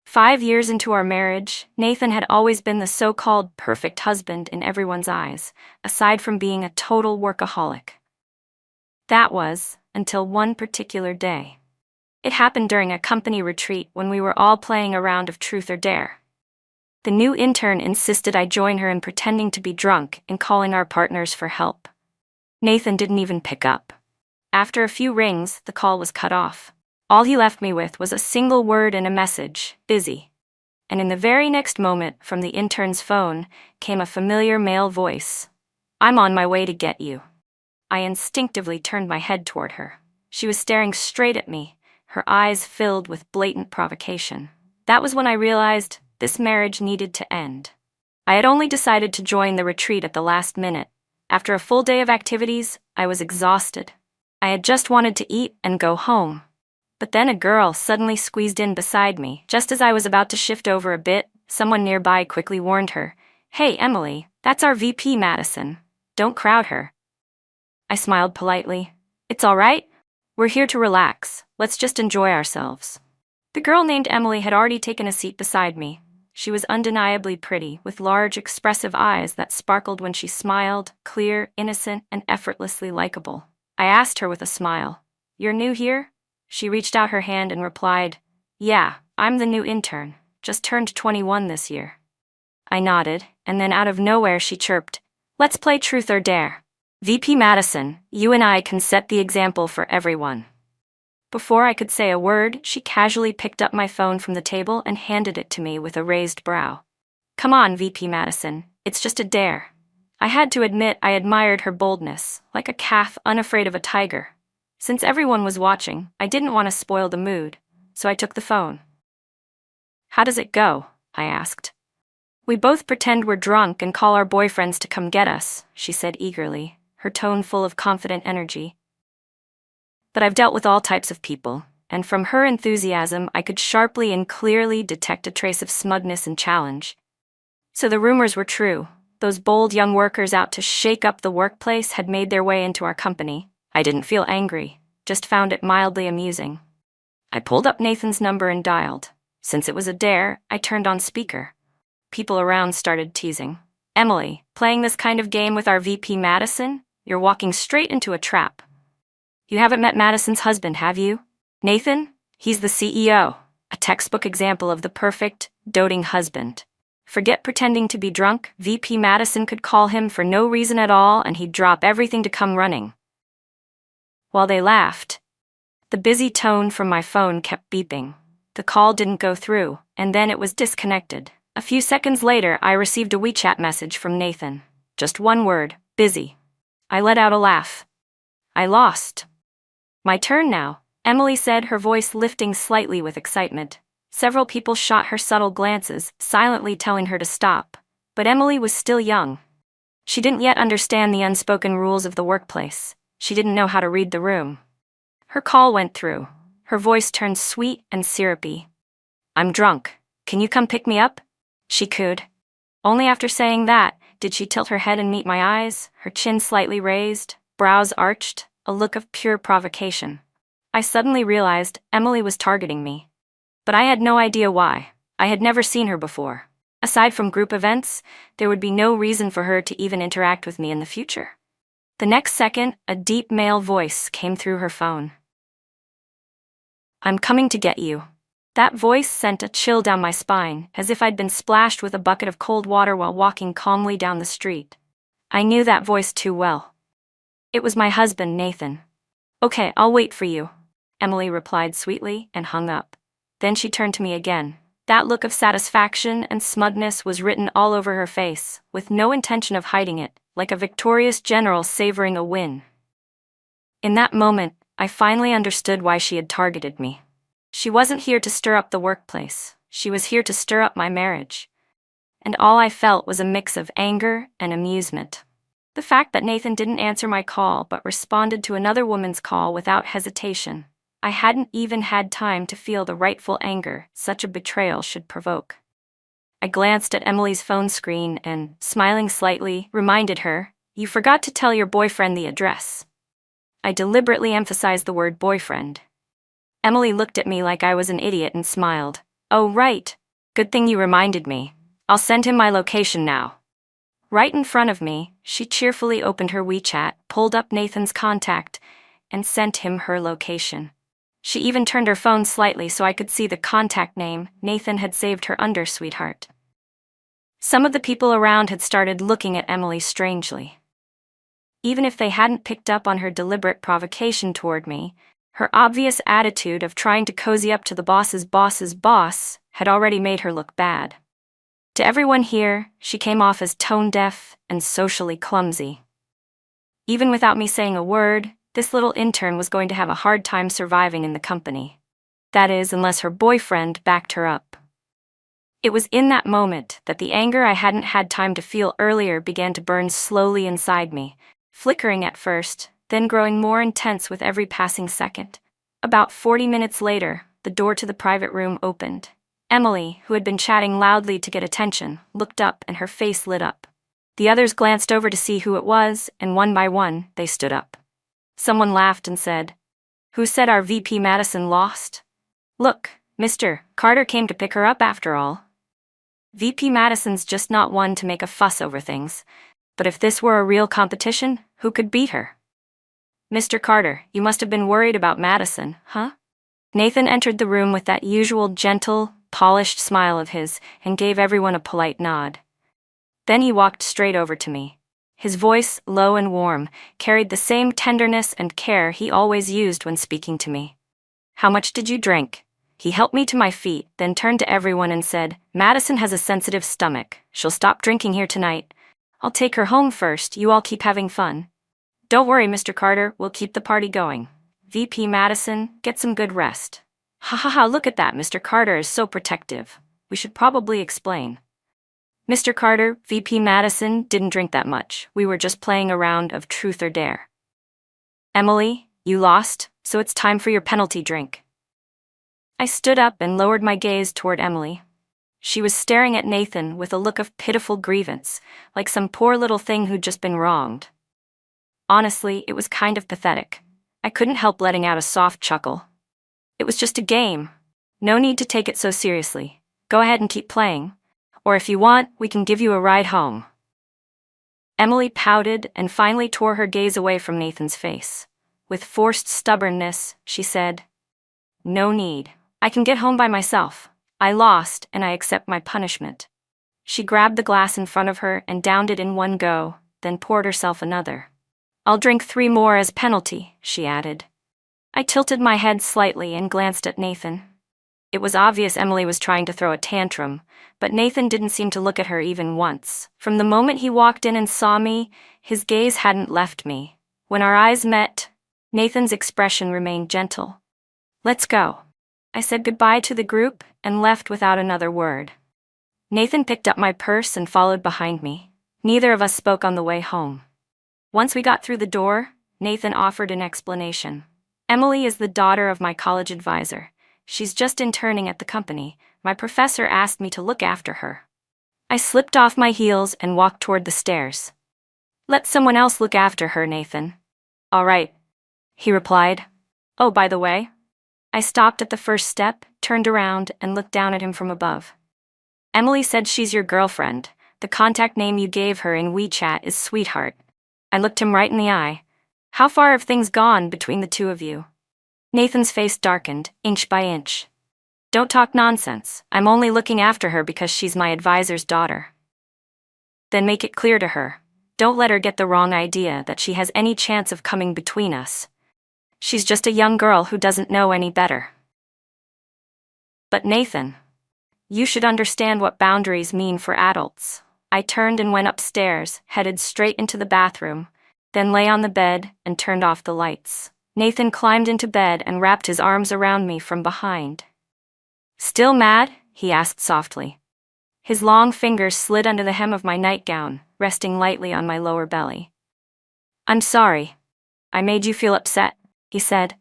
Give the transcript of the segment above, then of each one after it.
5 years into our marriage, Nathan had always been the so-called perfect husband in everyone's eyes, aside from being a total workaholic. That was, until one particular day. It happened during a company retreat when we were all playing a round of Truth or Dare. The new intern insisted I join her in pretending to be drunk and calling our partners for help. Nathan didn't even pick up. After a few rings, the call was cut off. All he left me with was a single word and a message, busy. And in the very next moment, from the intern's phone, came a familiar male voice. I'm on my way to get you. I instinctively turned my head toward her. She was staring straight at me, her eyes filled with blatant provocation. That was when I realized this marriage needed to end. I had only decided to join the retreat at the last minute. After a full day of activities, I was exhausted. I had just wanted to eat and go home. But then a girl suddenly squeezed in beside me. Just as I was about to shift over a bit, someone nearby quickly warned her, "Hey, Emily, that's our VP Madison. Don't crowd her." I smiled politely. "It's all right. We're here to relax. Let's just enjoy ourselves." The girl named Emily had already taken a seat beside me. She was undeniably pretty, with large, expressive eyes that sparkled when she smiled, clear, innocent, and effortlessly likable. I asked her with a smile, "You're new here?" She reached out her hand and replied, "Yeah, I'm the new intern. Just turned 21 this year." I nodded, and then out of nowhere she chirped, "Let's play Truth or Dare. VP Madison, you and I can set the example for everyone." Before I could say a word, she casually picked up my phone from the table and handed it to me with a raised brow. "Come on, VP Madison, it's just a dare." I had to admit I admired her boldness, like a calf unafraid of a tiger. Since everyone was watching, I didn't want to spoil the mood, so I took the phone. "How does it go?" I asked. "We both pretend we're drunk and call our boyfriends to come get us," she said eagerly, her tone full of confident energy. But I've dealt with all types of people, and from her enthusiasm I could sharply and clearly detect a trace of smugness and challenge. So the rumors were true. Those bold young workers out to shake up the workplace had made their way into our company. I didn't feel angry, just found it mildly amusing. I pulled up Nathan's number and dialed. Since it was a dare, I turned on speaker. People around started teasing. "Emily, playing this kind of game with our VP Madison? You're walking straight into a trap. You haven't met Madison's husband, have you? Nathan? He's the CEO, a textbook example of the perfect, doting husband. Forget pretending to be drunk, VP Madison could call him for no reason at all and he'd drop everything to come running." While they laughed, the busy tone from my phone kept beeping. The call didn't go through, and then it was disconnected. A few seconds later, I received a WeChat message from Nathan. Just one word, busy. I let out a laugh. I lost. "My turn now," Emily said, her voice lifting slightly with excitement. Several people shot her subtle glances, silently telling her to stop. But Emily was still young. She didn't yet understand the unspoken rules of the workplace. She didn't know how to read the room. Her call went through. Her voice turned sweet and syrupy. "I'm drunk. Can you come pick me up?" She cooed. Only after saying that did she tilt her head and meet my eyes, her chin slightly raised, brows arched, a look of pure provocation. I suddenly realized Emily was targeting me. But I had no idea why. I had never seen her before. Aside from group events, there would be no reason for her to even interact with me in the future. The next second, a deep male voice came through her phone. "I'm coming to get you." That voice sent a chill down my spine, as if I'd been splashed with a bucket of cold water while walking calmly down the street. I knew that voice too well. It was my husband, Nathan. "Okay, I'll wait for you," Emily replied sweetly and hung up. Then she turned to me again. That look of satisfaction and smugness was written all over her face, with no intention of hiding it, like a victorious general savoring a win. In that moment, I finally understood why she had targeted me. She wasn't here to stir up the workplace. She was here to stir up my marriage. And all I felt was a mix of anger and amusement. The fact that Nathan didn't answer my call but responded to another woman's call without hesitation. I hadn't even had time to feel the rightful anger such a betrayal should provoke. I glanced at Emily's phone screen and, smiling slightly, reminded her, "You forgot to tell your boyfriend the address." I deliberately emphasized the word boyfriend. Emily looked at me like I was an idiot and smiled. Oh, right. Good thing you reminded me. I'll send him my location now. Right in front of me, she cheerfully opened her WeChat, pulled up Nathan's contact, and sent him her location. She even turned her phone slightly so I could see the contact name Nathan had saved her under, sweetheart. Some of the people around had started looking at Emily strangely. Even if they hadn't picked up on her deliberate provocation toward me, her obvious attitude of trying to cozy up to the boss's boss had already made her look bad. To everyone here, she came off as tone-deaf and socially clumsy. Even without me saying a word, this little intern was going to have a hard time surviving in the company. That is, unless her boyfriend backed her up. It was in that moment that the anger I hadn't had time to feel earlier began to burn slowly inside me, flickering at first, then growing more intense with every passing second. About 40 minutes later, the door to the private room opened. Emily, who had been chatting loudly to get attention, looked up and her face lit up. The others glanced over to see who it was, and one by one, they stood up. Someone laughed and said, "Who said our VP Madison lost? Look, Mr. Carter came to pick her up after all." VP Madison's just not one to make a fuss over things, but if this were a real competition, who could beat her? "Mr. Carter, you must have been worried about Madison, huh?" Nathan entered the room with that usual gentle, polished smile of his and gave everyone a polite nod. Then he walked straight over to me. His voice, low and warm, carried the same tenderness and care he always used when speaking to me. "How much did you drink?" He helped me to my feet, then turned to everyone and said, "Madison has a sensitive stomach. She'll stop drinking here tonight. I'll take her home first. You all keep having fun." "Don't worry, Mr. Carter, we'll keep the party going. VP Madison, get some good rest." "Ha ha ha, look at that, Mr. Carter is so protective. We should probably explain." "Mr. Carter, VP Madison didn't drink that much. We were just playing a round of truth or dare." "Emily, you lost, so it's time for your penalty drink." I stood up and lowered my gaze toward Emily. She was staring at Nathan with a look of pitiful grievance, like some poor little thing who'd just been wronged. Honestly, it was kind of pathetic. I couldn't help letting out a soft chuckle. It was just a game. No need to take it so seriously. Go ahead and keep playing. Or if you want, we can give you a ride home. Emily pouted and finally tore her gaze away from Nathan's face. With forced stubbornness, she said, "No need. I can get home by myself. I lost, and I accept my punishment." She grabbed the glass in front of her and downed it in one go, then poured herself another. "I'll drink 3 more as penalty," she added. I tilted my head slightly and glanced at Nathan. It was obvious Emily was trying to throw a tantrum, but Nathan didn't seem to look at her even once. From the moment he walked in and saw me, his gaze hadn't left me. When our eyes met, Nathan's expression remained gentle. "Let's go." I said goodbye to the group and left without another word. Nathan picked up my purse and followed behind me. Neither of us spoke on the way home. Once we got through the door, Nathan offered an explanation. "Emily is the daughter of my college advisor. She's just interning at the company. My professor asked me to look after her." I slipped off my heels and walked toward the stairs. "Let someone else look after her, Nathan." "All right," he replied. "Oh, by the way." I stopped at the first step, turned around, and looked down at him from above. "Emily said she's your girlfriend. The contact name you gave her in WeChat is Sweetheart." I looked him right in the eye. "How far have things gone between the two of you?" Nathan's face darkened, inch by inch. "Don't talk nonsense. I'm only looking after her because she's my advisor's daughter." "Then make it clear to her. Don't let her get the wrong idea that she has any chance of coming between us. She's just a young girl who doesn't know any better." "But Nathan, you should understand what boundaries mean for adults." I turned and went upstairs, headed straight into the bathroom, then lay on the bed and turned off the lights. Nathan climbed into bed and wrapped his arms around me from behind. "Still mad?" he asked softly. His long fingers slid under the hem of my nightgown, resting lightly on my lower belly. "I'm sorry. I made you feel upset," he said.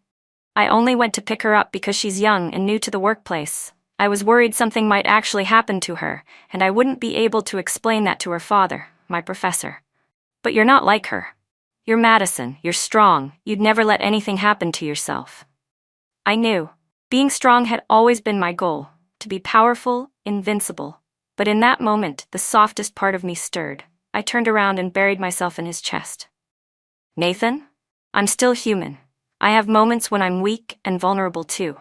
"I only went to pick her up because she's young and new to the workplace. I was worried something might actually happen to her, and I wouldn't be able to explain that to her father, my professor. But you're not like her. You're Madison, you're strong, you'd never let anything happen to yourself." I knew. Being strong had always been my goal. To to be powerful, invincible. But in that moment, the softest part of me stirred. I turned around and buried myself in his chest. Nathan? I'm still human. I have moments when I'm weak and vulnerable too.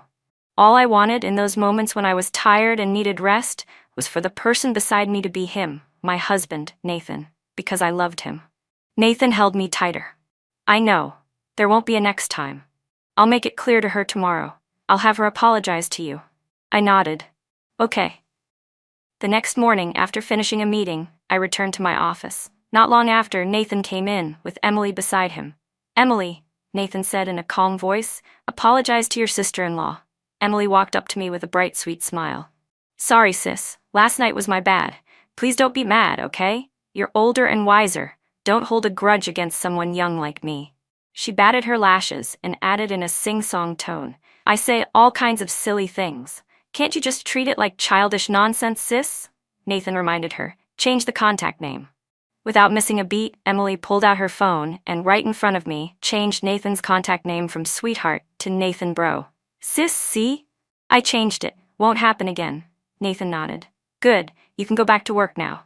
All I wanted in those moments when I was tired and needed rest was for the person beside me to be him, my husband, Nathan, because I loved him. Nathan held me tighter. I know. There won't be a next time. I'll make it clear to her tomorrow. I'll have her apologize to you. I nodded. Okay. The next morning, after finishing a meeting, I returned to my office. Not long after, Nathan came in, with Emily beside him. Emily, Nathan said in a calm voice, apologize to your sister-in-law. Emily walked up to me with a bright, sweet smile. Sorry, sis. Last night was my bad. Please don't be mad, okay? You're older and wiser. Don't hold a grudge against someone young like me. She batted her lashes and added in a sing-song tone, I say all kinds of silly things. Can't you just treat it like childish nonsense, sis? Nathan reminded her. Change the contact name. Without missing a beat, Emily pulled out her phone and right in front of me, changed Nathan's contact name from Sweetheart to Nathan Bro. Sis, see? I changed it. Won't happen again. Nathan nodded. Good, you can go back to work now.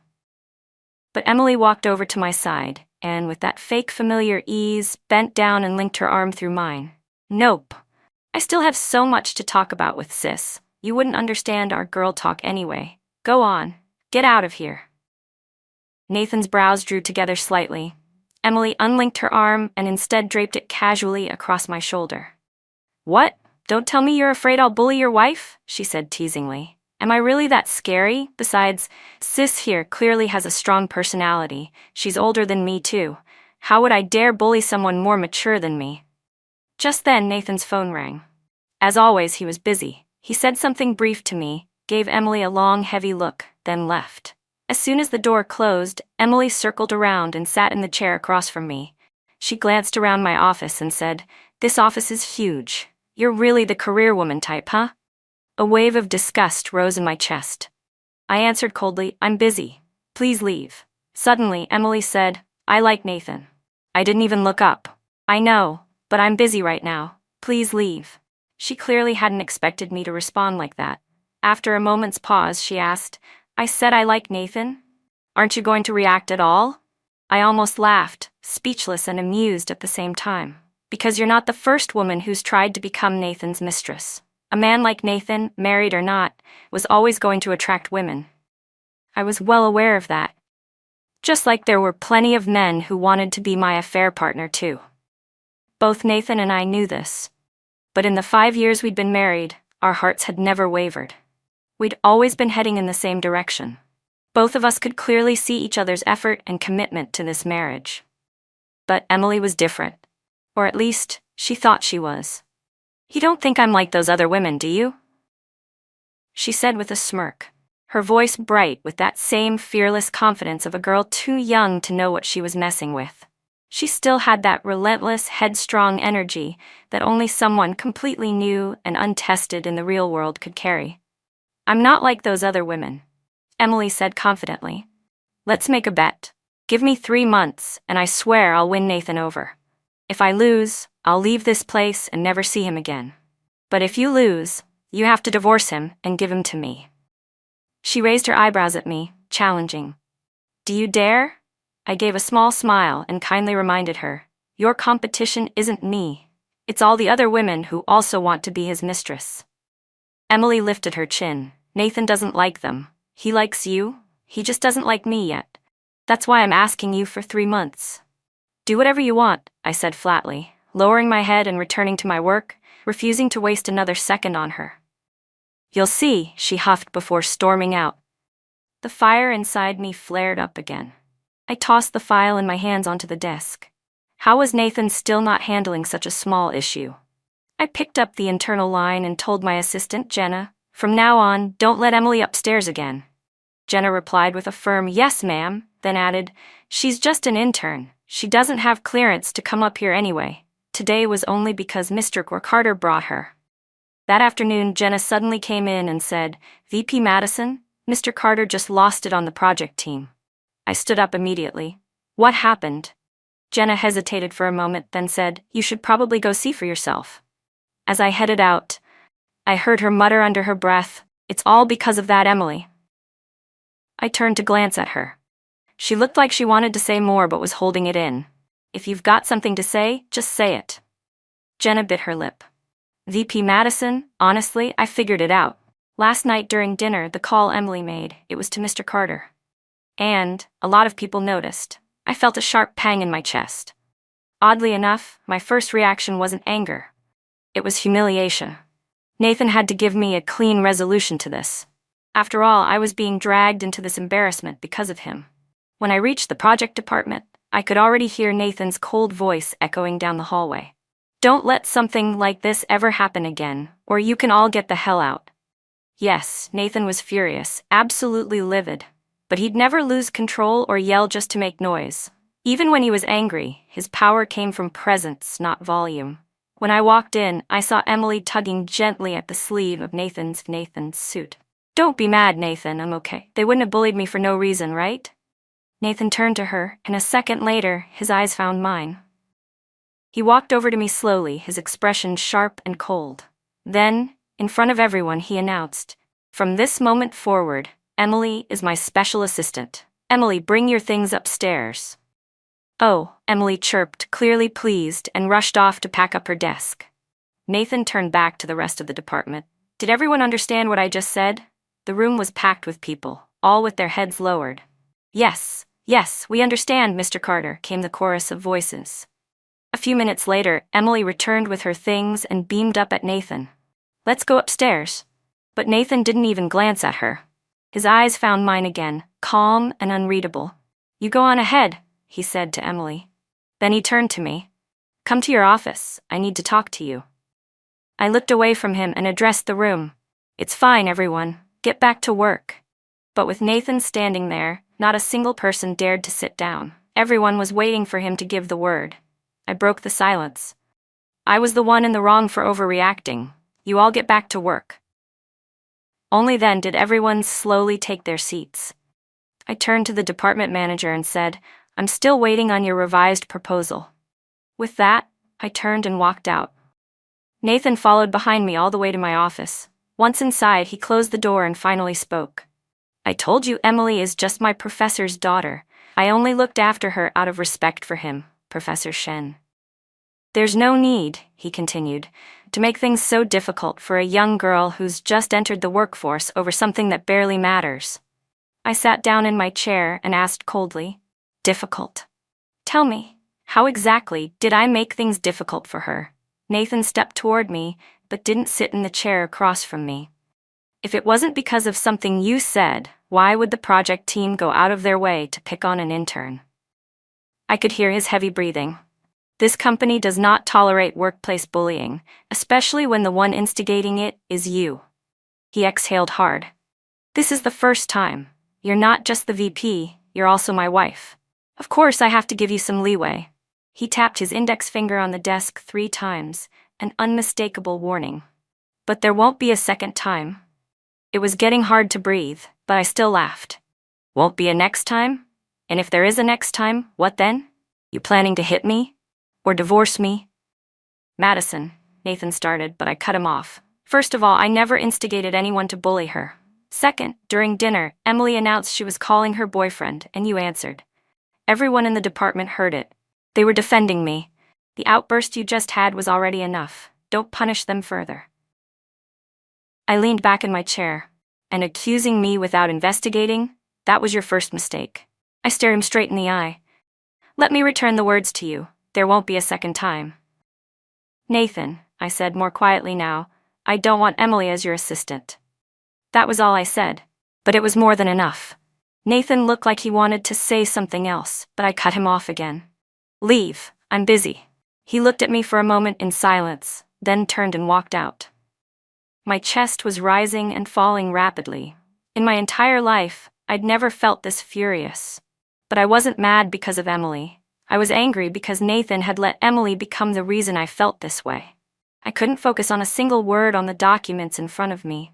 But Emily walked over to my side, and with that fake familiar ease, bent down and linked her arm through mine. Nope. I still have so much to talk about with sis. You wouldn't understand our girl talk anyway. Go on. Get out of here. Nathan's brows drew together slightly. Emily unlinked her arm and instead draped it casually across my shoulder. What? Don't tell me you're afraid I'll bully your wife? She said teasingly. Am I really that scary? Besides, sis here clearly has a strong personality. She's older than me too. How would I dare bully someone more mature than me? Just then, Nathan's phone rang. As always, he was busy. He said something brief to me, gave Emily a long, heavy look, then left. As soon as the door closed, Emily circled around and sat in the chair across from me. She glanced around my office and said, This office is huge. You're really the career woman type, huh? A wave of disgust rose in my chest. I answered coldly, I'm busy. Please leave. Suddenly, Emily said, I like Nathan. I didn't even look up. I know, but I'm busy right now. Please leave. She clearly hadn't expected me to respond like that. After a moment's pause, she asked, I said I like Nathan? Aren't you going to react at all? I almost laughed, speechless and amused at the same time. Because you're not the first woman who's tried to become Nathan's mistress. A man like Nathan, married or not, was always going to attract women. I was well aware of that. Just like there were plenty of men who wanted to be my affair partner too. Both Nathan and I knew this. But in the 5 years we'd been married, our hearts had never wavered. We'd always been heading in the same direction. Both of us could clearly see each other's effort and commitment to this marriage. But Emily was different. Or at least, she thought she was. You don't think I'm like those other women, do you? She said with a smirk, her voice bright with that same fearless confidence of a girl too young to know what she was messing with. She still had that relentless, headstrong energy that only someone completely new and untested in the real world could carry. I'm not like those other women, Emily said confidently. Let's make a bet. Give me 3 months, and I swear I'll win Nathan over. If I lose, I'll leave this place and never see him again. But if you lose, you have to divorce him and give him to me. She raised her eyebrows at me, challenging. Do you dare? I gave a small smile and kindly reminded her, your competition isn't me. It's all the other women who also want to be his mistress. Emily lifted her chin. Nathan doesn't like them. He likes you. He just doesn't like me yet. That's why I'm asking you for 3 months. Do whatever you want, I said flatly, lowering my head and returning to my work, refusing to waste another second on her. You'll see, she huffed before storming out. The fire inside me flared up again. I tossed the file in my hands onto the desk. How was Nathan still not handling such a small issue? I picked up the internal line and told my assistant, Jenna, from now on, don't let Emily upstairs again. Jenna replied with a firm yes, ma'am, then added, she's just an intern. She doesn't have clearance to come up here anyway. Today was only because Mr. Carter brought her. That afternoon, Jenna suddenly came in and said, VP Madison, Mr. Carter just lost it on the project team. I stood up immediately. What happened? Jenna hesitated for a moment, then said, you should probably go see for yourself. As I headed out, I heard her mutter under her breath, It's all because of that Emily. I turned to glance at her. She looked like she wanted to say more but was holding it in. If you've got something to say, just say it. Jenna bit her lip. VP Madison, honestly, I figured it out. Last night during dinner, the call Emily made, it was to Mr. Carter. And a lot of people noticed. I felt a sharp pang in my chest. Oddly enough, my first reaction wasn't anger. It was humiliation. Nathan had to give me a clean resolution to this. After all, I was being dragged into this embarrassment because of him. When I reached the project department, I could already hear Nathan's cold voice echoing down the hallway. Don't let something like this ever happen again, or you can all get the hell out. Yes, Nathan was furious, absolutely livid. But he'd never lose control or yell just to make noise. Even when he was angry, his power came from presence, not volume. When I walked in, I saw Emily tugging gently at the sleeve of Nathan's suit. Don't be mad, Nathan, I'm okay. They wouldn't have bullied me for no reason, right? Nathan turned to her, and a second later, his eyes found mine. He walked over to me slowly, his expression sharp and cold. Then, in front of everyone, he announced, "From this moment forward, Emily is my special assistant. Emily, bring your things upstairs." Oh, Emily chirped, clearly pleased, and rushed off to pack up her desk. Nathan turned back to the rest of the department. Did everyone understand what I just said? The room was packed with people, all with their heads lowered. Yes, we understand, Mr. Carter, came the chorus of voices. A few minutes later, Emily returned with her things and beamed up at Nathan. Let's go upstairs. But Nathan didn't even glance at her. His eyes found mine again, calm and unreadable. You go on ahead, he said to Emily. Then he turned to me. Come to your office, I need to talk to you. I looked away from him and addressed the room. It's fine, everyone. Get back to work. But with Nathan standing there, not a single person dared to sit down. Everyone was waiting for him to give the word. I broke the silence. I was the one in the wrong for overreacting. You all get back to work. Only then did everyone slowly take their seats. I turned to the department manager and said, I'm still waiting on your revised proposal. With that, I turned and walked out. Nathan followed behind me all the way to my office. Once inside, he closed the door and finally spoke. I told you Emily is just my professor's daughter. I only looked after her out of respect for him, Professor Shen. There's no need, he continued, to make things so difficult for a young girl who's just entered the workforce over something that barely matters. I sat down in my chair and asked coldly, difficult? Tell me, how exactly did I make things difficult for her? Nathan stepped toward me, but didn't sit in the chair across from me. If it wasn't because of something you said, why would the project team go out of their way to pick on an intern? I could hear his heavy breathing. This company does not tolerate workplace bullying, especially when the one instigating it is you. He exhaled hard. This is the first time. You're not just the VP, you're also my wife. Of course I have to give you some leeway. He tapped his index finger on the desk 3 times, an unmistakable warning. But there won't be a second time. It was getting hard to breathe, but I still laughed. Won't be a next time? And if there is a next time, what then? You planning to hit me? Or divorce me? Madison, Nathan started, but I cut him off. First of all, I never instigated anyone to bully her. Second, during dinner, Emily announced she was calling her boyfriend, and you answered. Everyone in the department heard it. They were defending me. The outburst you just had was already enough. Don't punish them further. I leaned back in my chair. And accusing me without investigating? That was your first mistake. I stared him straight in the eye. Let me return the words to you. There won't be a second time. Nathan, I said more quietly now, I don't want Emily as your assistant. That was all I said, but it was more than enough. Nathan looked like he wanted to say something else, but I cut him off again. Leave, I'm busy. He looked at me for a moment in silence, then turned and walked out. My chest was rising and falling rapidly. In my entire life, I'd never felt this furious. But I wasn't mad because of Emily. I was angry because Nathan had let Emily become the reason I felt this way. I couldn't focus on a single word on the documents in front of me.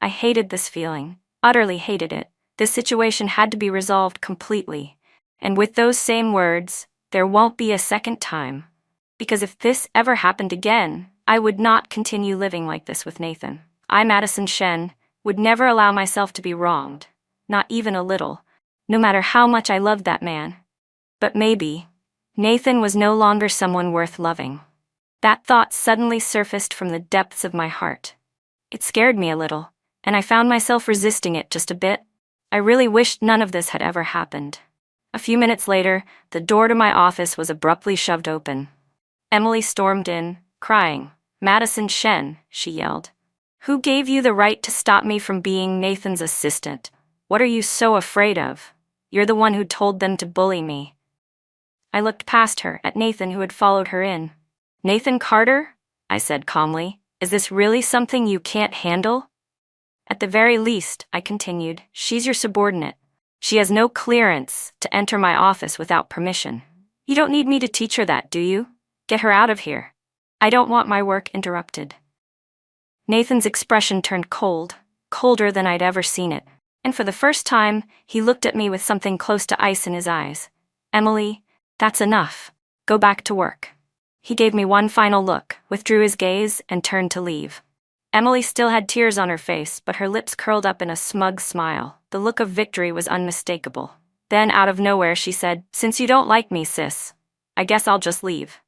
I hated this feeling, utterly hated it. This situation had to be resolved completely. And with those same words, there won't be a second time. Because if this ever happened again, I would not continue living like this with Nathan. I, Madison Shen, would never allow myself to be wronged, not even a little, no matter how much I loved that man. But maybe Nathan was no longer someone worth loving. That thought suddenly surfaced from the depths of my heart. It scared me a little, and I found myself resisting it just a bit. I really wished none of this had ever happened. A few minutes later, the door to my office was abruptly shoved open. Emily stormed in, crying. "Madison Shen," she yelled. "Who gave you the right to stop me from being Nathan's assistant? What are you so afraid of? You're the one who told them to bully me." I looked past her at Nathan, who had followed her in. "Nathan Carter?" I said calmly. "Is this really something you can't handle?" "At the very least," I continued, "she's your subordinate. She has no clearance to enter my office without permission. You don't need me to teach her that, do you? Get her out of here. I don't want my work interrupted." Nathan's expression turned cold, colder than I'd ever seen it, and for the first time, he looked at me with something close to ice in his eyes. "Emily, that's enough. Go back to work." He gave me one final look, withdrew his gaze, and turned to leave. Emily still had tears on her face, but her lips curled up in a smug smile. The look of victory was unmistakable. Then, out of nowhere, she said, "Since you don't like me, sis, I guess I'll just leave."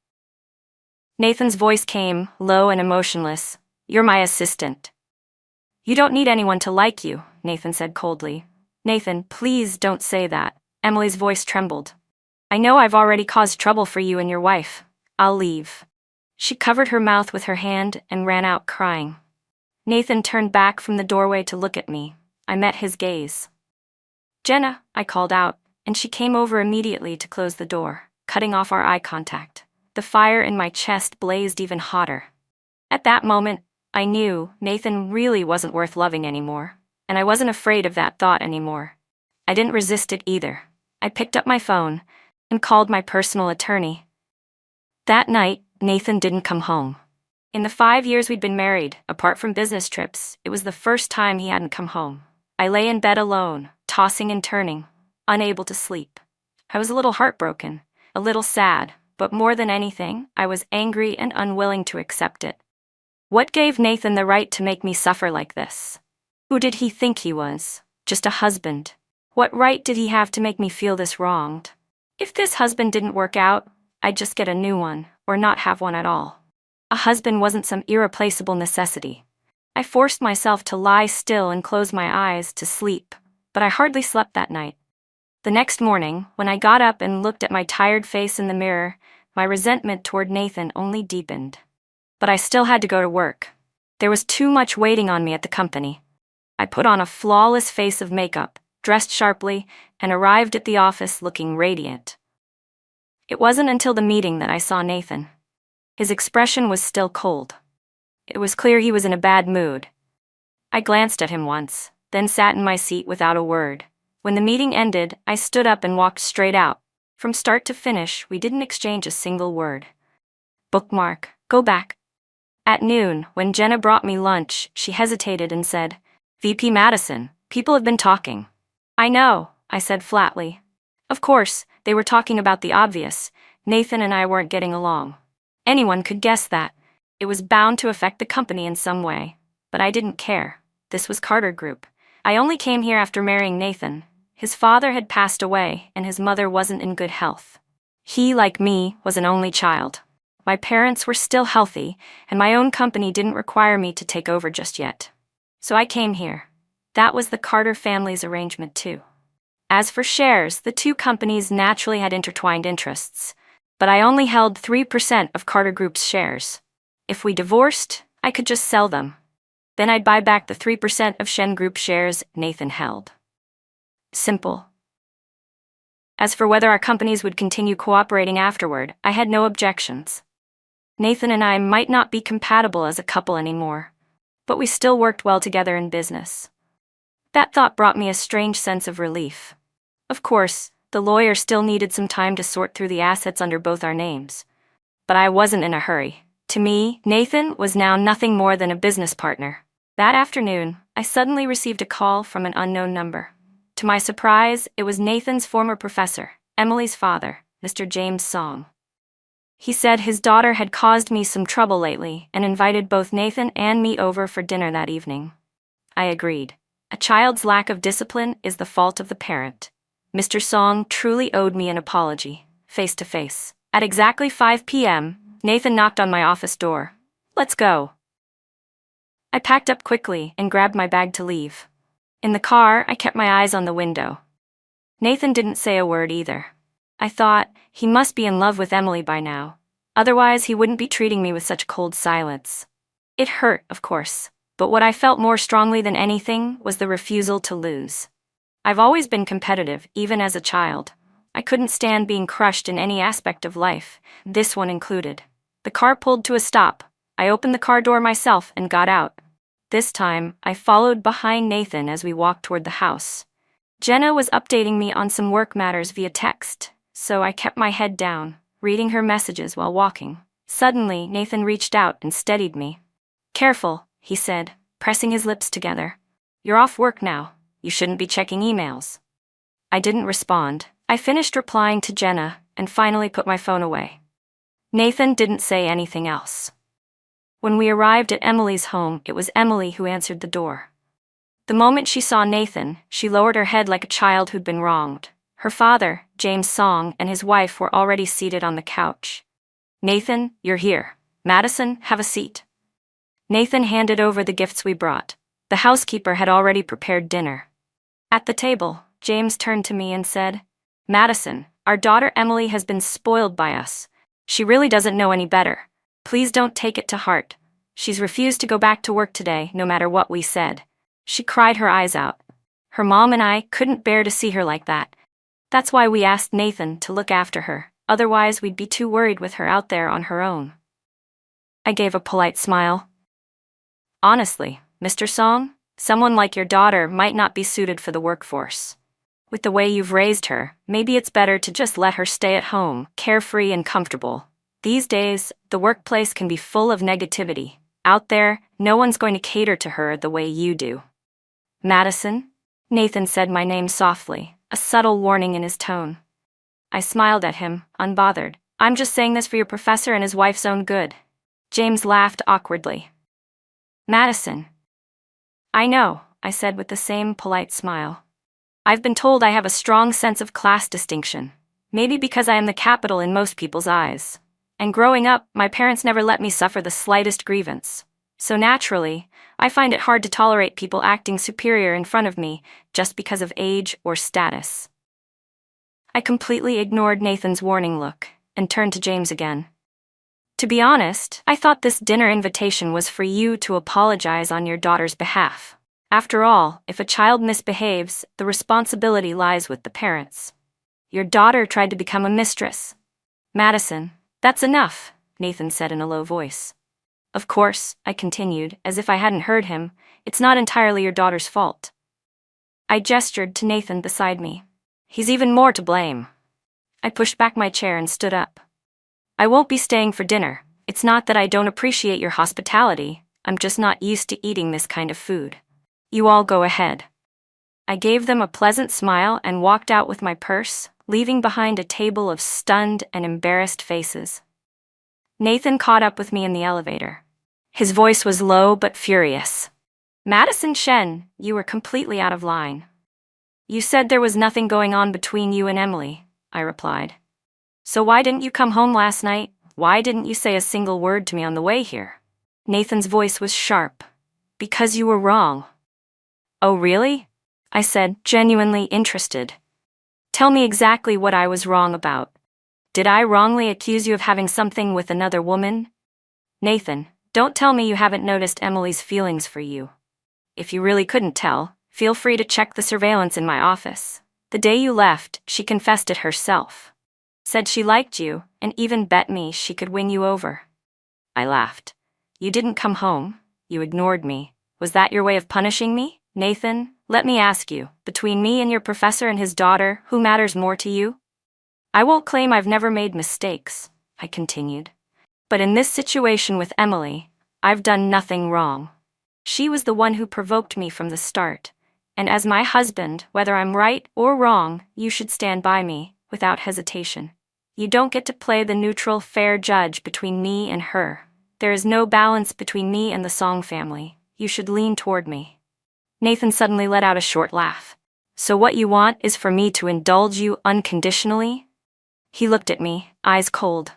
Nathan's voice came, low and emotionless. "You're my assistant." "You don't need anyone to like you," Nathan said coldly. "Nathan, please don't say that." Emily's voice trembled. "I know I've already caused trouble for you and your wife. I'll leave." She covered her mouth with her hand and ran out crying. Nathan turned back from the doorway to look at me. I met his gaze. "Jenna," I called out, and she came over immediately to close the door, cutting off our eye contact. The fire in my chest blazed even hotter. At that moment, I knew Nathan really wasn't worth loving anymore, and I wasn't afraid of that thought anymore. I didn't resist it either. I picked up my phone and called my personal attorney. That night, Nathan didn't come home. In the 5 years we'd been married, apart from business trips, it was the first time he hadn't come home. I lay in bed alone, tossing and turning, unable to sleep. I was a little heartbroken, a little sad, but more than anything, I was angry and unwilling to accept it. What gave Nathan the right to make me suffer like this? Who did he think he was? Just a husband. What right did he have to make me feel this wronged? If this husband didn't work out, I'd just get a new one, or not have one at all. A husband wasn't some irreplaceable necessity. I forced myself to lie still and close my eyes to sleep, but I hardly slept that night. The next morning, when I got up and looked at my tired face in the mirror, my resentment toward Nathan only deepened. But I still had to go to work. There was too much waiting on me at the company. I put on a flawless face of makeup, dressed sharply, and arrived at the office looking radiant. It wasn't until the meeting that I saw Nathan. His expression was still cold. It was clear he was in a bad mood. I glanced at him once, then sat in my seat without a word. When the meeting ended, I stood up and walked straight out. From start to finish, we didn't exchange a single word. Bookmark, go back. At noon, when Jenna brought me lunch, she hesitated and said, "VP Madison, people have been talking." "I know," I said flatly. Of course, they were talking about the obvious. Nathan and I weren't getting along. Anyone could guess that. It was bound to affect the company in some way. But I didn't care. This was Carter Group. I only came here after marrying Nathan. His father had passed away, and his mother wasn't in good health. He, like me, was an only child. My parents were still healthy, and my own company didn't require me to take over just yet. So I came here. That was the Carter family's arrangement too. As for shares, the two companies naturally had intertwined interests, but I only held 3% of Carter Group's shares. If we divorced, I could just sell them. Then I'd buy back the 3% of Shen Group shares Nathan held. Simple. As for whether our companies would continue cooperating afterward, I had no objections. Nathan and I might not be compatible as a couple anymore, but we still worked well together in business. That thought brought me a strange sense of relief. Of course, the lawyer still needed some time to sort through the assets under both our names. But I wasn't in a hurry. To me, Nathan was now nothing more than a business partner. That afternoon, I suddenly received a call from an unknown number. To my surprise, it was Nathan's former professor, Emily's father, Mr. James Song. He said his daughter had caused me some trouble lately and invited both Nathan and me over for dinner that evening. I agreed. A child's lack of discipline is the fault of the parent. Mr. Song truly owed me an apology, face to face. At exactly 5 p.m., Nathan knocked on my office door. "Let's go." I packed up quickly and grabbed my bag to leave. In the car, I kept my eyes on the window. Nathan didn't say a word either. I thought, he must be in love with Emily by now. Otherwise, he wouldn't be treating me with such cold silence. It hurt, of course, but what I felt more strongly than anything was the refusal to lose. I've always been competitive, even as a child. I couldn't stand being crushed in any aspect of life, this one included. The car pulled to a stop. I opened the car door myself and got out. This time, I followed behind Nathan as we walked toward the house. Jenna was updating me on some work matters via text, so I kept my head down, reading her messages while walking. Suddenly, Nathan reached out and steadied me. "Careful," he said, pressing his lips together. "You're off work now. You shouldn't be checking emails." I didn't respond. I finished replying to Jenna and finally put my phone away. Nathan didn't say anything else. When we arrived at Emily's home, it was Emily who answered the door. The moment she saw Nathan, she lowered her head like a child who'd been wronged. Her father, James Song, and his wife were already seated on the couch. "Nathan, you're here. Madison, have a seat." Nathan handed over the gifts we brought. The housekeeper had already prepared dinner. At the table, James turned to me and said, "Madison, our daughter Emily has been spoiled by us. She really doesn't know any better. Please don't take it to heart. She's refused to go back to work today, no matter what we said. She cried her eyes out. Her mom and I couldn't bear to see her like that. That's why we asked Nathan to look after her, otherwise we'd be too worried with her out there on her own." I gave a polite smile. "Honestly, Mr. Song, someone like your daughter might not be suited for the workforce. With the way you've raised her, maybe it's better to just let her stay at home, carefree and comfortable. These days, the workplace can be full of negativity. Out there, no one's going to cater to her the way you do." "Madison?" Nathan said my name softly, a subtle warning in his tone. I smiled at him, unbothered. "I'm just saying this for your professor and his wife's own good." James laughed awkwardly. "Madison." "I know," I said with the same polite smile. "I've been told I have a strong sense of class distinction. Maybe because I am the capital in most people's eyes. And growing up, my parents never let me suffer the slightest grievance. So naturally, I find it hard to tolerate people acting superior in front of me just because of age or status." I completely ignored Nathan's warning look and turned to James again. "To be honest, I thought this dinner invitation was for you to apologize on your daughter's behalf. After all, if a child misbehaves, the responsibility lies with the parents. Your daughter tried to become a mistress." "Madison, that's enough," Nathan said in a low voice. "Of course," I continued, as if I hadn't heard him, "it's not entirely your daughter's fault." I gestured to Nathan beside me. "He's even more to blame." I pushed back my chair and stood up. "I won't be staying for dinner. It's not that I don't appreciate your hospitality, I'm just not used to eating this kind of food. You all go ahead." I gave them a pleasant smile and walked out with my purse, leaving behind a table of stunned and embarrassed faces. Nathan caught up with me in the elevator. His voice was low but furious. "Madison Shen, you were completely out of line." "You said there was nothing going on between you and Emily," I replied. "So why didn't you come home last night? Why didn't you say a single word to me on the way here?" Nathan's voice was sharp. "Because you were wrong." "Oh, really?" I said, genuinely interested. "Tell me exactly what I was wrong about. Did I wrongly accuse you of having something with another woman?" "Nathan, don't tell me you haven't noticed Emily's feelings for you. If you really couldn't tell, feel free to check the surveillance in my office. The day you left, she confessed it herself. Said she liked you, and even bet me she could win you over." I laughed. "You didn't come home. You ignored me. Was that your way of punishing me? Nathan, let me ask you, between me and your professor and his daughter, who matters more to you?" "I won't claim I've never made mistakes," I continued. "But in this situation with Emily, I've done nothing wrong. She was the one who provoked me from the start. And as my husband, whether I'm right or wrong, you should stand by me, without hesitation. You don't get to play the neutral, fair judge between me and her. There is no balance between me and the Song family. You should lean toward me." Nathan suddenly let out a short laugh. So what you want is for me to indulge you unconditionally? He looked at me, eyes cold.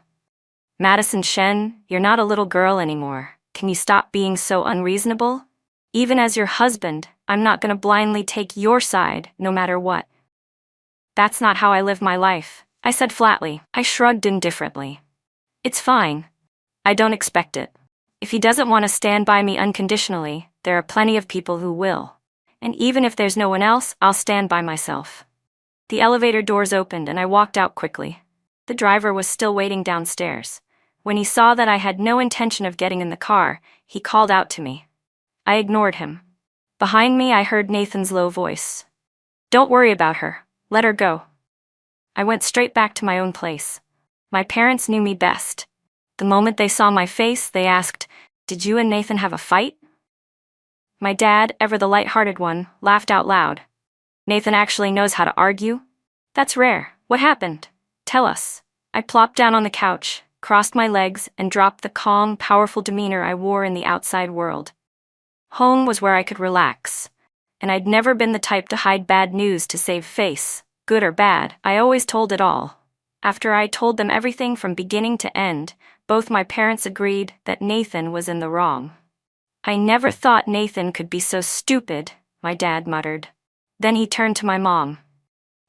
Madison Shen, you're not a little girl anymore. Can you stop being so unreasonable? Even as your husband, I'm not gonna blindly take your side, no matter what. That's not how I live my life, I said flatly. I shrugged indifferently. It's fine. I don't expect it. If he doesn't want to stand by me unconditionally, there are plenty of people who will. And even if there's no one else, I'll stand by myself. The elevator doors opened and I walked out quickly. The driver was still waiting downstairs. When he saw that I had no intention of getting in the car, he called out to me. I ignored him. Behind me, I heard Nathan's low voice. Don't worry about her. Let her go. I went straight back to my own place. My parents knew me best. The moment they saw my face, they asked, "Did you and Nathan have a fight?" My dad, ever the light-hearted one, laughed out loud. Nathan actually knows how to argue? That's rare. What happened? Tell us. I plopped down on the couch, crossed my legs, and dropped the calm, powerful demeanor I wore in the outside world. Home was where I could relax. And I'd never been the type to hide bad news to save face, good or bad. I always told it all. After I told them everything from beginning to end, both my parents agreed that Nathan was in the wrong. I never thought Nathan could be so stupid, my dad muttered. Then he turned to my mom.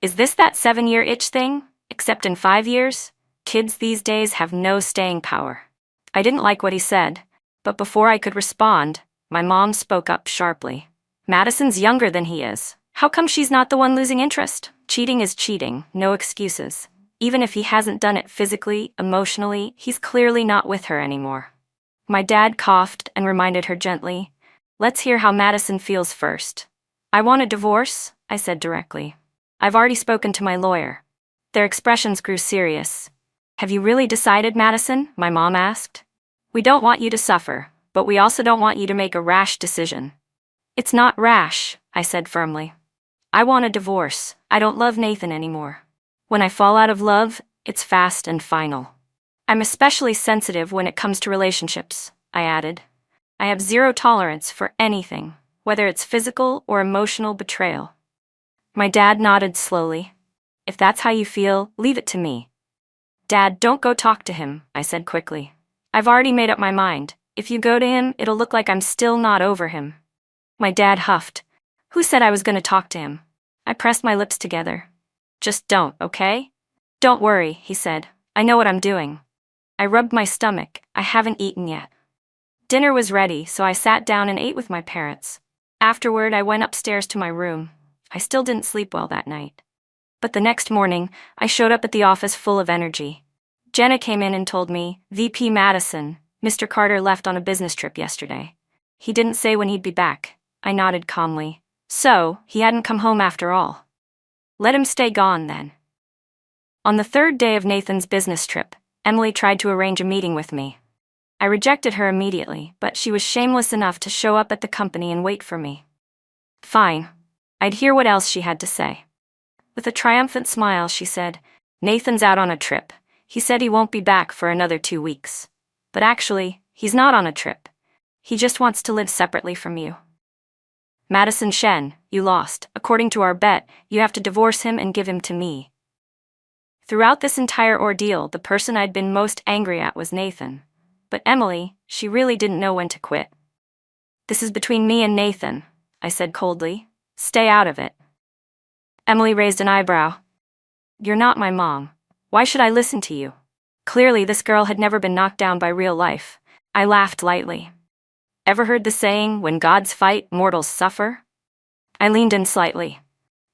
Is this that 7-year itch thing? Except in 5 years? Kids these days have no staying power. I didn't like what he said, but before I could respond, my mom spoke up sharply. Madison's younger than he is. How come she's not the one losing interest? Cheating is cheating, no excuses. Even if he hasn't done it physically, emotionally, he's clearly not with her anymore. My dad coughed and reminded her gently, Let's hear how Madison feels first. I want a divorce, I said directly. I've already spoken to my lawyer. Their expressions grew serious. Have you really decided, Madison? My mom asked. We don't want you to suffer, but we also don't want you to make a rash decision. It's not rash, I said firmly. I want a divorce. I don't love Nathan anymore. When I fall out of love, it's fast and final. I'm especially sensitive when it comes to relationships, I added. I have zero tolerance for anything, whether it's physical or emotional betrayal. My dad nodded slowly. If that's how you feel, leave it to me. Dad, don't go talk to him, I said quickly. I've already made up my mind. If you go to him, it'll look like I'm still not over him. My dad huffed. Who said I was going to talk to him? I pressed my lips together. Just don't, okay? Don't worry, he said. I know what I'm doing. I rubbed my stomach. I haven't eaten yet. Dinner was ready, so I sat down and ate with my parents. Afterward, I went upstairs to my room. I still didn't sleep well that night. But the next morning, I showed up at the office full of energy. Jenna came in and told me, VP Madison, Mr. Carter left on a business trip yesterday. He didn't say when he'd be back. I nodded calmly. So, he hadn't come home after all. Let him stay gone then. On the 3rd day of Nathan's business trip, Emily tried to arrange a meeting with me. I rejected her immediately, but she was shameless enough to show up at the company and wait for me. Fine. I'd hear what else she had to say. With a triumphant smile, she said, Nathan's out on a trip. He said he won't be back for another 2 weeks. But actually, he's not on a trip. He just wants to live separately from you. Madison Shen, you lost. According to our bet, you have to divorce him and give him to me. Throughout this entire ordeal, the person I'd been most angry at was Nathan. But Emily, she really didn't know when to quit. This is between me and Nathan, I said coldly. Stay out of it. Emily raised an eyebrow. You're not my mom. Why should I listen to you? Clearly, this girl had never been knocked down by real life. I laughed lightly. Ever heard the saying, when gods fight, mortals suffer? I leaned in slightly.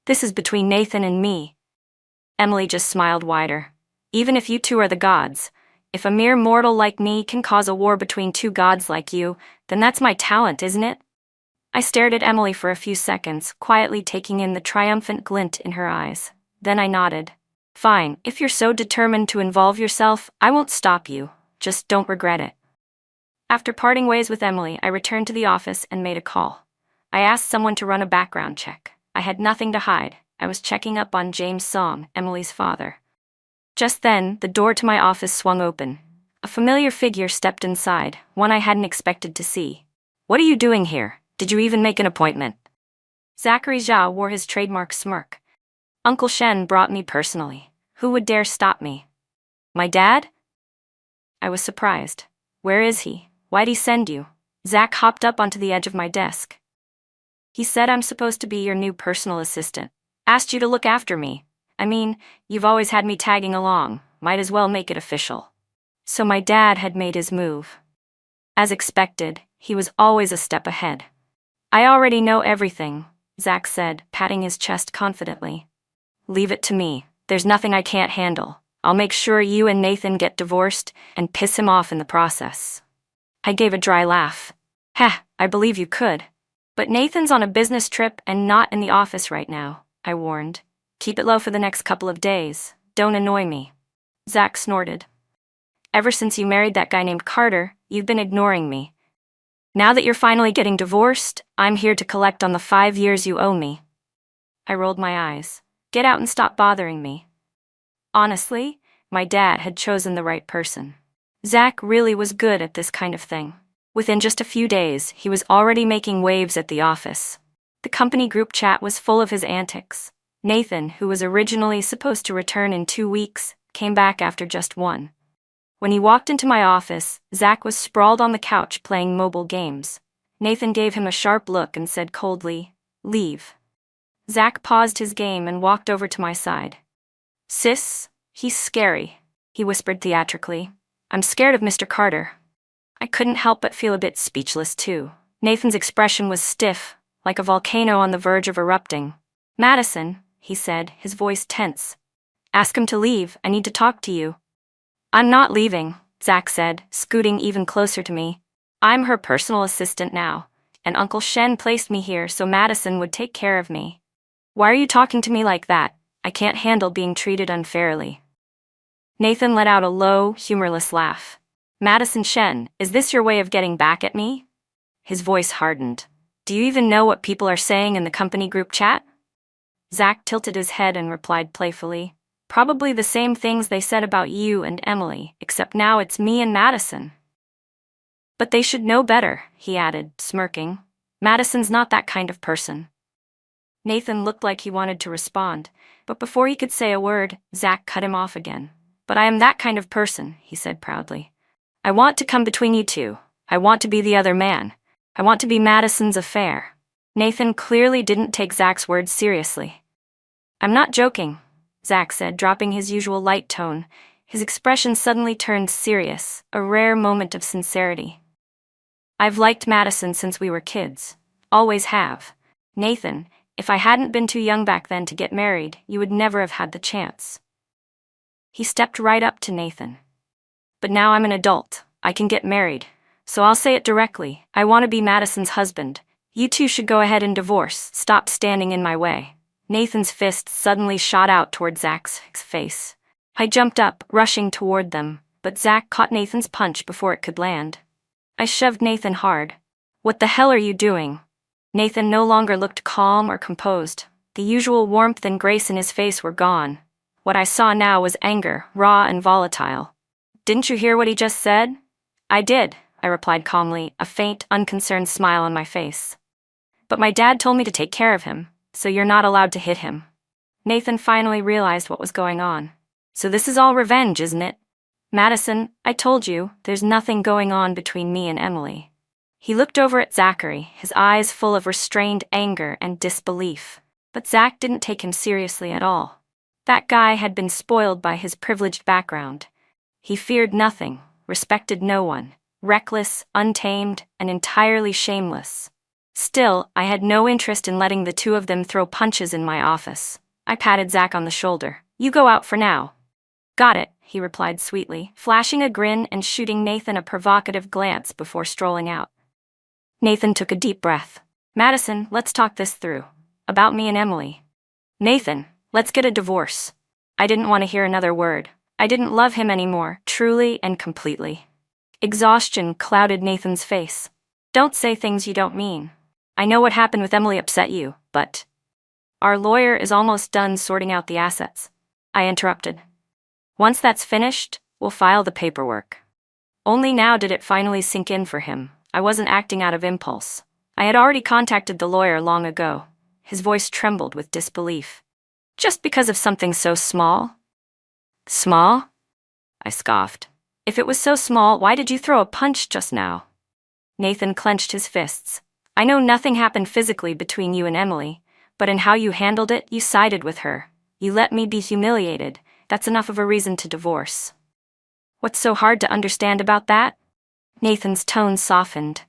This is between Nathan and me. Emily just smiled wider. Even if you two are the gods, if a mere mortal like me can cause a war between 2 gods like you, then that's my talent, isn't it? I stared at Emily for a few seconds, quietly taking in the triumphant glint in her eyes. Then I nodded. Fine, if you're so determined to involve yourself, I won't stop you. Just don't regret it. After parting ways with Emily, I returned to the office and made a call. I asked someone to run a background check. I had nothing to hide. I was checking up on James Song, Emily's father. Just then, the door to my office swung open. A familiar figure stepped inside, one I hadn't expected to see. What are you doing here? Did you even make an appointment? Zachary Zhao wore his trademark smirk. Uncle Shen brought me personally. Who would dare stop me? My dad? I was surprised. Where is he? Why'd he send you? Zach hopped up onto the edge of my desk. He said I'm supposed to be your new personal assistant. Asked you to look after me. I mean, you've always had me tagging along. Might as well make it official. So my dad had made his move. As expected, he was always a step ahead. I already know everything, Zach said, patting his chest confidently. Leave it to me. There's nothing I can't handle. I'll make sure you and Nathan get divorced and piss him off in the process. I gave a dry laugh. Heh, I believe you could. But Nathan's on a business trip and not in the office right now, I warned. Keep it low for the next couple of days. Don't annoy me. Zach snorted. Ever since you married that guy named Carter, you've been ignoring me. Now that you're finally getting divorced, I'm here to collect on the 5 years you owe me. I rolled my eyes. Get out and stop bothering me. Honestly, my dad had chosen the right person. Zach really was good at this kind of thing. Within just a few days, he was already making waves at the office. The company group chat was full of his antics. Nathan, who was originally supposed to return in 2 weeks, came back after just 1. When he walked into my office, Zach was sprawled on the couch playing mobile games. Nathan gave him a sharp look and said coldly, "Leave." Zach paused his game and walked over to my side. "Sis, he's scary," he whispered theatrically. "I'm scared of Mr. Carter." I couldn't help but feel a bit speechless too. Nathan's expression was stiff, like a volcano on the verge of erupting. "Madison," he said, his voice tense. "Ask him to leave. I need to talk to you." "I'm not leaving," Zach said, scooting even closer to me. "I'm her personal assistant now, and Uncle Shen placed me here so Madison would take care of me. Why are you talking to me like that? I can't handle being treated unfairly." Nathan let out a low, humorless laugh. "Madison Shen, is this your way of getting back at me?" His voice hardened. "Do you even know what people are saying in the company group chat?" Zach tilted his head and replied playfully, "Probably the same things they said about you and Emily, except now it's me and Madison." "But they should know better," he added, smirking. "Madison's not that kind of person." Nathan looked like he wanted to respond, but before he could say a word, Zach cut him off again. "But I am that kind of person," he said proudly. "I want to come between you two. I want to be the other man. I want to be Madison's affair." Nathan clearly didn't take Zach's words seriously. "I'm not joking," Zach said, dropping his usual light tone. His expression suddenly turned serious, a rare moment of sincerity. "I've liked Madison since we were kids. Always have. Nathan, if I hadn't been too young back then to get married, you would never have had the chance." He stepped right up to Nathan. "But now I'm an adult. I can get married. So I'll say it directly. I want to be Madison's husband. You two should go ahead and divorce. Stop standing in my way." Nathan's fist suddenly shot out toward Zach's face. I jumped up, rushing toward them, but Zach caught Nathan's punch before it could land. I shoved Nathan hard. "What the hell are you doing?" Nathan no longer looked calm or composed. The usual warmth and grace in his face were gone. What I saw now was anger, raw and volatile. "Didn't you hear what he just said?" "I did," I replied calmly, a faint, unconcerned smile on my face. "But my dad told me to take care of him, so you're not allowed to hit him." Nathan finally realized what was going on. "So this is all revenge, isn't it?" "Madison, I told you, there's nothing going on between me and Emily." He looked over at Zachary, his eyes full of restrained anger and disbelief. But Zach didn't take him seriously at all. That guy had been spoiled by his privileged background. He feared nothing, respected no one, reckless, untamed, and entirely shameless. Still, I had no interest in letting the two of them throw punches in my office. I patted Zach on the shoulder. "You go out for now." "Got it," he replied sweetly, flashing a grin and shooting Nathan a provocative glance before strolling out. Nathan took a deep breath. "Madison, let's talk this through. About me and Emily." "Nathan, let's get a divorce." I didn't want to hear another word. I didn't love him anymore, truly and completely. Exhaustion clouded Nathan's face. "Don't say things you don't mean. I know what happened with Emily upset you, but..." "Our lawyer is almost done sorting out the assets," I interrupted. "Once that's finished, we'll file the paperwork." Only now did it finally sink in for him. I wasn't acting out of impulse. I had already contacted the lawyer long ago. His voice trembled with disbelief. Just because of something so small? Small? I scoffed. If it was so small, why did you throw a punch just now? Nathan clenched his fists. I know nothing happened physically between you and Emily, but in how you handled it, you sided with her. You let me be humiliated. That's enough of a reason to divorce. What's so hard to understand about that? Nathan's tone softened.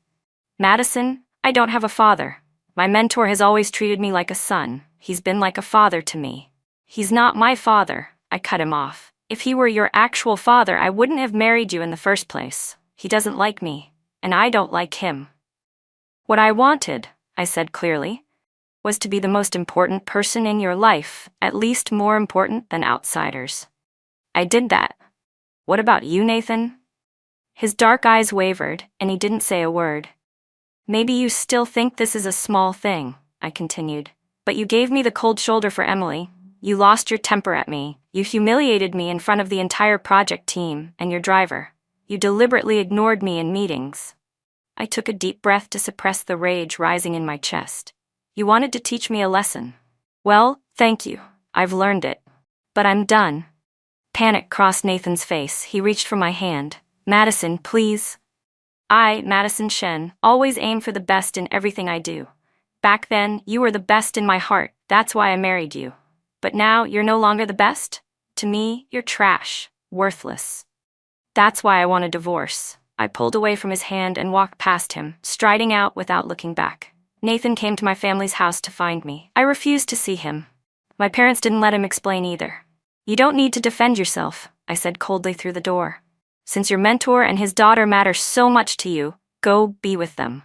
Madison, I don't have a father. My mentor has always treated me like a son. He's been like a father to me. He's not my father, I cut him off. If he were your actual father, I wouldn't have married you in the first place. He doesn't like me, and I don't like him. What I wanted, I said clearly, was to be the most important person in your life, at least more important than outsiders. I did that. What about you, Nathan? His dark eyes wavered, and he didn't say a word. Maybe you still think this is a small thing, I continued, but you gave me the cold shoulder for Emily. You lost your temper at me. You humiliated me in front of the entire project team and your driver. You deliberately ignored me in meetings. I took a deep breath to suppress the rage rising in my chest. You wanted to teach me a lesson. Well, thank you. I've learned it. But I'm done. Panic crossed Nathan's face. He reached for my hand. Madison, please. I, Madison Shen, always aim for the best in everything I do. Back then, you were the best in my heart. That's why I married you. But now, you're no longer the best? To me, you're trash, worthless. That's why I want a divorce. I pulled away from his hand and walked past him, striding out without looking back. Nathan came to my family's house to find me. I refused to see him. My parents didn't let him explain either. You don't need to defend yourself, I said coldly through the door. Since your mentor and his daughter matter so much to you, go be with them.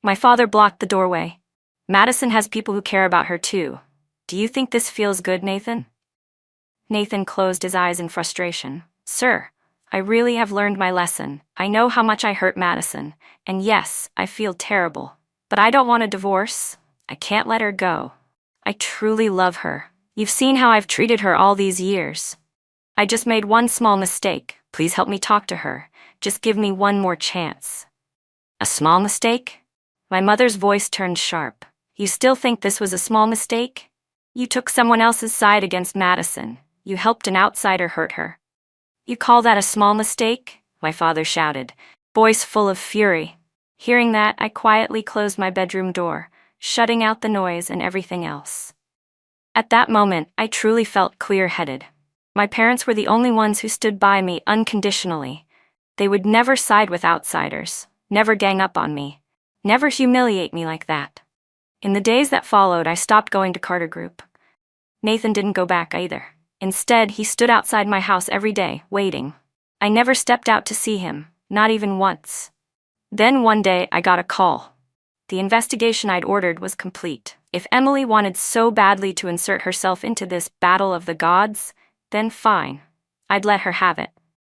My father blocked the doorway. Madison has people who care about her too. Do you think this feels good, Nathan? Nathan closed his eyes in frustration. Sir, I really have learned my lesson. I know how much I hurt Madison, and yes, I feel terrible. But I don't want a divorce. I can't let her go. I truly love her. You've seen how I've treated her all these years. I just made one small mistake. Please help me talk to her. Just give me one more chance. A small mistake? My mother's voice turned sharp. You still think this was a small mistake? You took someone else's side against Madison. You helped an outsider hurt her. You call that a small mistake? My father shouted, voice full of fury. Hearing that, I quietly closed my bedroom door, shutting out the noise and everything else. At that moment, I truly felt clear-headed. My parents were the only ones who stood by me unconditionally. They would never side with outsiders, never gang up on me, never humiliate me like that. In the days that followed, I stopped going to Carter Group. Nathan didn't go back either. Instead, he stood outside my house every day, waiting. I never stepped out to see him, not even once. Then one day, I got a call. The investigation I'd ordered was complete. If Emily wanted so badly to insert herself into this battle of the gods, then fine. I'd let her have it.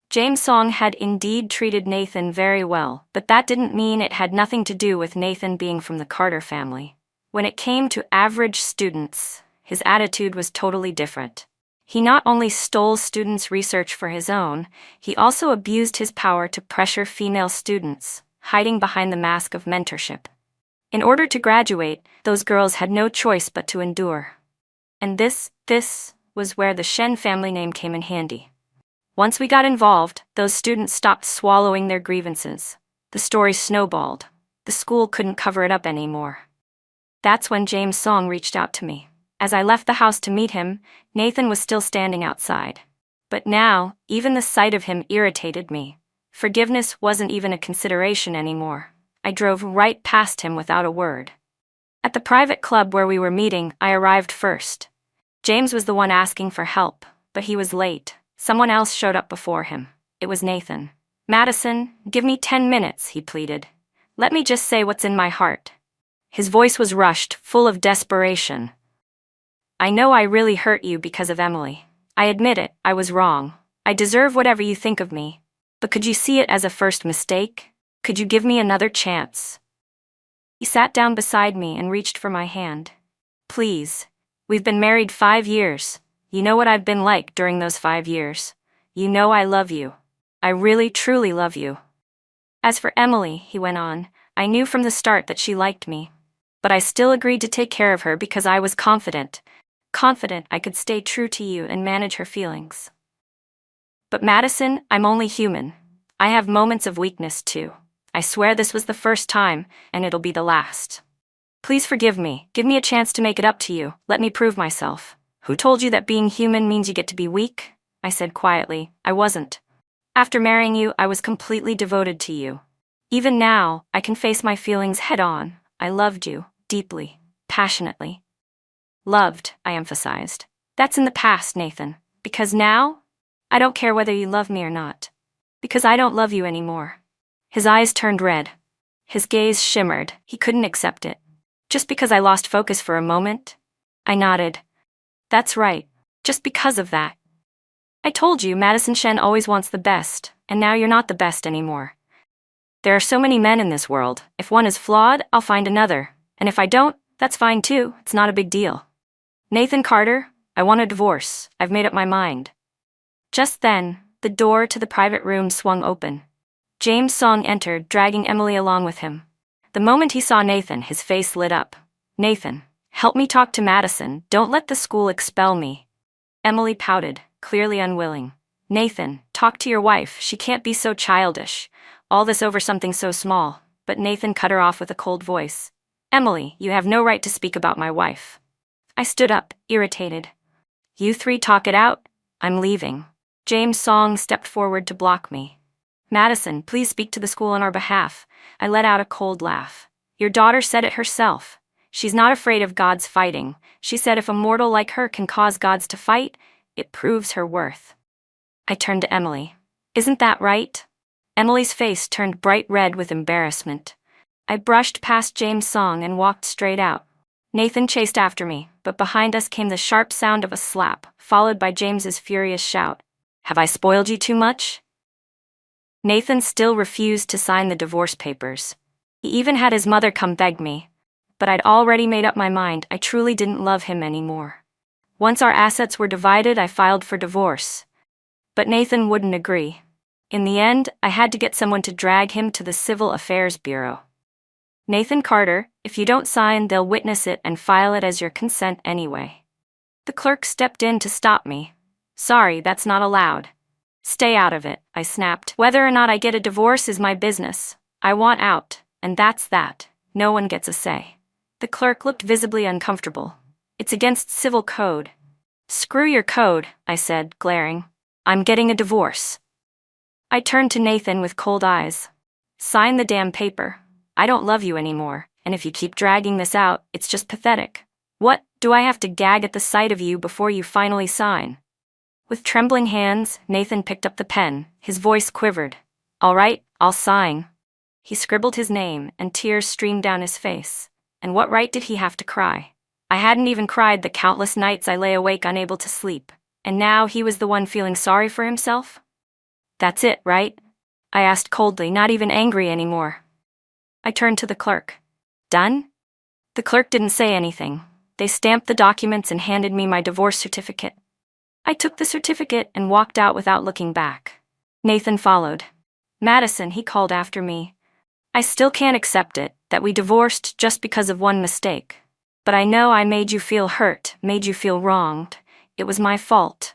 James Song had indeed treated Nathan very well, but that didn't mean it had nothing to do with Nathan being from the Carter family. When it came to average students, his attitude was totally different. He not only stole students' research for his own, he also abused his power to pressure female students, hiding behind the mask of mentorship. In order to graduate, those girls had no choice but to endure. And this was where the Shen family name came in handy. Once we got involved, those students stopped swallowing their grievances. The story snowballed. The school couldn't cover it up anymore. That's when James Song reached out to me. As I left the house to meet him, Nathan was still standing outside. But now, even the sight of him irritated me. Forgiveness wasn't even a consideration anymore. I drove right past him without a word. At the private club where we were meeting, I arrived first. James was the one asking for help, but he was late. Someone else showed up before him. It was Nathan. Madison, give me 10 minutes, he pleaded. Let me just say what's in my heart. His voice was rushed, full of desperation. I know I really hurt you because of Emily. I admit it, I was wrong. I deserve whatever you think of me. But could you see it as a first mistake? Could you give me another chance? He sat down beside me and reached for my hand. Please. We've been married 5 years. You know what I've been like during those 5 years. You know I love you. I really, truly love you. As for Emily, he went on, I knew from the start that she liked me. But I still agreed to take care of her because I was confident I could stay true to you and manage her feelings. But Madison, I'm only human. I have moments of weakness too. I swear this was the first time, and it'll be the last. Please forgive me. Give me a chance to make it up to you. Let me prove myself. Who told you that being human means you get to be weak? I said quietly. I wasn't. After marrying you, I was completely devoted to you. Even now, I can face my feelings head on. I loved you, deeply, passionately. Loved, I emphasized. That's in the past, Nathan. Because now, I don't care whether you love me or not. Because I don't love you anymore. His eyes turned red. His gaze shimmered. He couldn't accept it. Just because I lost focus for a moment? I nodded. That's right. Just because of that. I told you Madison Shen always wants the best, and now you're not the best anymore. There are so many men in this world. If one is flawed, I'll find another. And if I don't, that's fine too. It's not a big deal. Nathan Carter, I want a divorce. I've made up my mind. Just then, the door to the private room swung open. James Song entered, dragging Emily along with him. The moment he saw Nathan, his face lit up. Nathan, help me talk to Madison. Don't let the school expel me. Emily pouted, clearly unwilling. Nathan, talk to your wife. She can't be so childish. All this over something so small. But Nathan cut her off with a cold voice. Emily, you have no right to speak about my wife. I stood up, irritated. You three talk it out. I'm leaving. James Song stepped forward to block me. Madison, please speak to the school on our behalf. I let out a cold laugh. Your daughter said it herself. She's not afraid of gods fighting. She said if a mortal like her can cause gods to fight, it proves her worth. I turned to Emily. Isn't that right? Emily's face turned bright red with embarrassment. I brushed past James Song and walked straight out. Nathan chased after me, but behind us came the sharp sound of a slap, followed by James's furious shout. Have I spoiled you too much? Nathan still refused to sign the divorce papers. He even had his mother come beg me. But I'd already made up my mind. I truly didn't love him anymore. Once our assets were divided, I filed for divorce. But Nathan wouldn't agree. In the end, I had to get someone to drag him to the Civil Affairs Bureau. Nathan Carter, if you don't sign, they'll witness it and file it as your consent anyway. The clerk stepped in to stop me. Sorry, that's not allowed. Stay out of it, I snapped. Whether or not I get a divorce is my business. I want out, and that's that. No one gets a say. The clerk looked visibly uncomfortable. It's against civil code. Screw your code, I said, glaring. I'm getting a divorce. I turned to Nathan with cold eyes. Sign the damn paper. I don't love you anymore, and if you keep dragging this out, it's just pathetic. What, do I have to gag at the sight of you before you finally sign? With trembling hands, Nathan picked up the pen. His voice quivered. All right, I'll sign. He scribbled his name, and tears streamed down his face. And what right did he have to cry? I hadn't even cried the countless nights I lay awake unable to sleep. And now he was the one feeling sorry for himself? That's it, right? I asked coldly, not even angry anymore. I turned to the clerk. Done? The clerk didn't say anything. They stamped the documents and handed me my divorce certificate. I took the certificate and walked out without looking back. Nathan followed. Madison, he called after me. I still can't accept it, that we divorced just because of one mistake. But I know I made you feel hurt, made you feel wronged. It was my fault.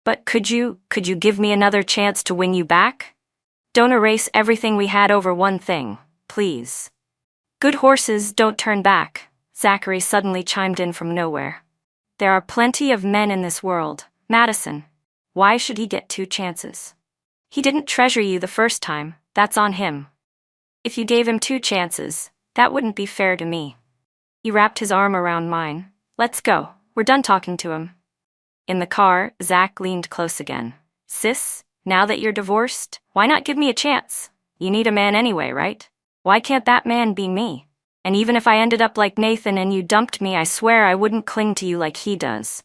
But could you give me another chance to win you back? Don't erase everything we had over one thing, please. Good horses don't turn back, Zachary suddenly chimed in from nowhere. There are plenty of men in this world. Madison, why should he get two chances? He didn't treasure you the first time, that's on him. If you gave him two chances, that wouldn't be fair to me. He wrapped his arm around mine. Let's go, we're done talking to him. In the car, Zach leaned close again. Sis, now that you're divorced, why not give me a chance? You need a man anyway, right? Why can't that man be me? And even if I ended up like Nathan and you dumped me, I swear I wouldn't cling to you like he does.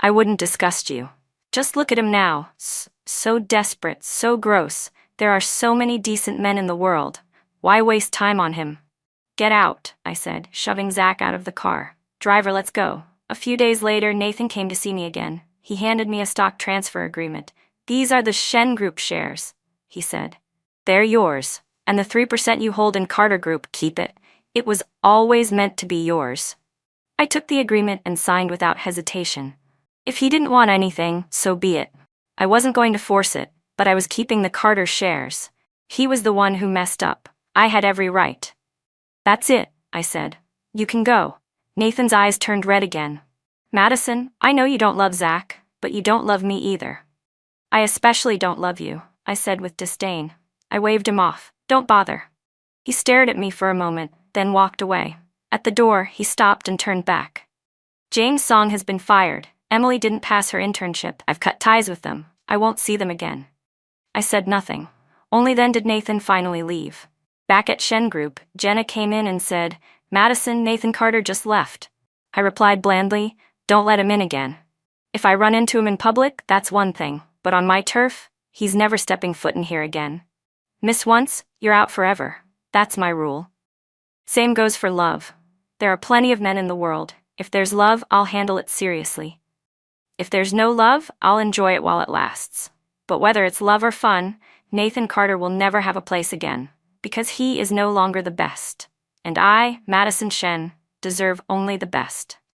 I wouldn't disgust you. Just look at him now. So desperate, so gross. There are so many decent men in the world. Why waste time on him? Get out, I said, shoving Zach out of the car. Driver, let's go. A few days later, Nathan came to see me again. He handed me a stock transfer agreement. These are the Shen Group shares, he said. They're yours, and the 3% you hold in Carter Group, keep it. It was always meant to be yours. I took the agreement and signed without hesitation. If he didn't want anything, so be it. I wasn't going to force it, but I was keeping the Carter shares. He was the one who messed up. I had every right. That's it, I said. You can go. Nathan's eyes turned red again. Madison, I know you don't love Zach, but you don't love me either. I especially don't love you, I said with disdain. I waved him off. Don't bother. He stared at me for a moment, then walked away. At the door, he stopped and turned back. James Song has been fired. Emily didn't pass her internship. I've cut ties with them. I won't see them again. I said nothing. Only then did Nathan finally leave. Back at Shen Group, Jenna came in and said, Madison, Nathan Carter just left. I replied blandly, don't let him in again. If I run into him in public, that's one thing, but on my turf, he's never stepping foot in here again. Miss once, you're out forever. That's my rule. Same goes for love. There are plenty of men in the world. If there's love, I'll handle it seriously. If there's no love, I'll enjoy it while it lasts. But whether it's love or fun, Nathan Carter will never have a place again, because he is no longer the best. And I, Madison Shen, deserve only the best.